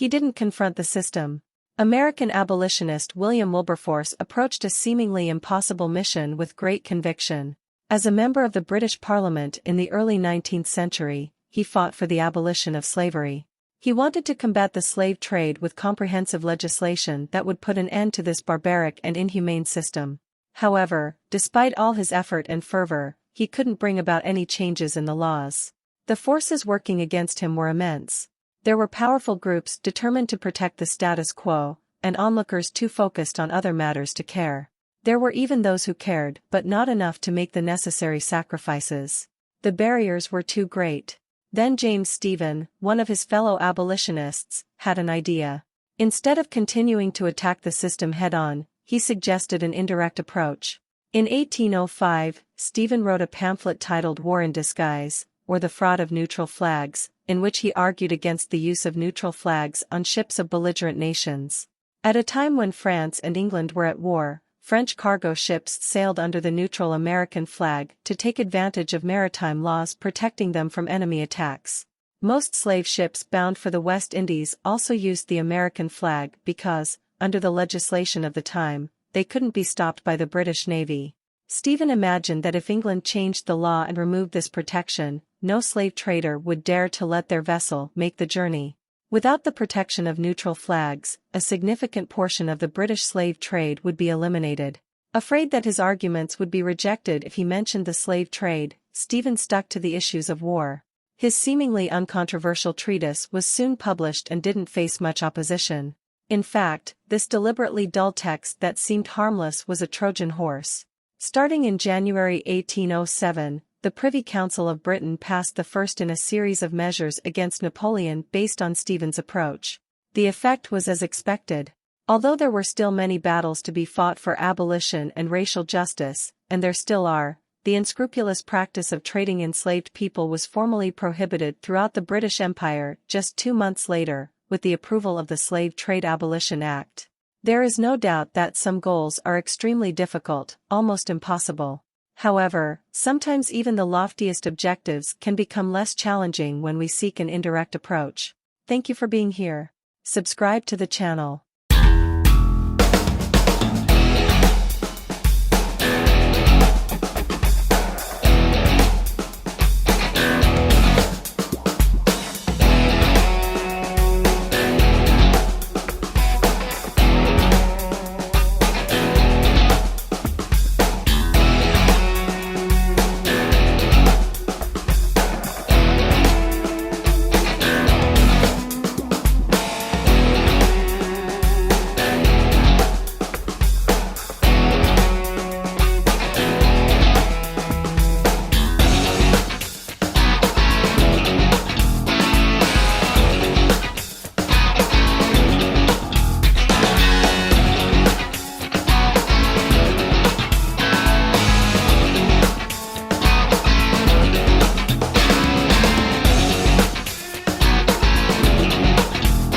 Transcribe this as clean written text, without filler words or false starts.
He didn't confront the system. American abolitionist William Wilberforce approached a seemingly impossible mission with great conviction. As a member of the British Parliament in the early 19th century, he fought for the abolition of slavery. He wanted to combat the slave trade with comprehensive legislation that would put an end to this barbaric and inhumane system. However, despite all his effort and fervor, he couldn't bring about any changes in the laws. The forces working against him were immense. There were powerful groups determined to protect the status quo, and onlookers too focused on other matters to care. There were even those who cared, but not enough to make the necessary sacrifices. The barriers were too great. Then James Stephen, one of his fellow abolitionists, had an idea. Instead of continuing to attack the system head-on, he suggested an indirect approach. In 1805, Stephen wrote a pamphlet titled War in Disguise, or The Fraud of Neutral Flags, in which he argued against the use of neutral flags on ships of belligerent nations. At a time when France and England were at war, French cargo ships sailed under the neutral American flag to take advantage of maritime laws protecting them from enemy attacks. Most slave ships bound for the West Indies also used the American flag because, under the legislation of the time, they couldn't be stopped by the British Navy. Stephen imagined that if England changed the law and removed this protection, no slave trader would dare to let their vessel make the journey. Without the protection of neutral flags, a significant portion of the British slave trade would be eliminated. Afraid that his arguments would be rejected if he mentioned the slave trade, Stephen stuck to the issues of war. His seemingly uncontroversial treatise was soon published and didn't face much opposition. In fact, this deliberately dull text that seemed harmless was a Trojan horse. Starting in January 1807, the Privy Council of Britain passed the first in a series of measures against Napoleon based on Stephen's approach. The effect was as expected. Although there were still many battles to be fought for abolition and racial justice, and there still are, the unscrupulous practice of trading enslaved people was formally prohibited throughout the British Empire just 2 months later, with the approval of the Slave Trade Abolition Act. There is no doubt that some goals are extremely difficult, almost impossible. However, sometimes even the loftiest objectives can become less challenging when we seek an indirect approach. Thank you for being here. Subscribe to the channel.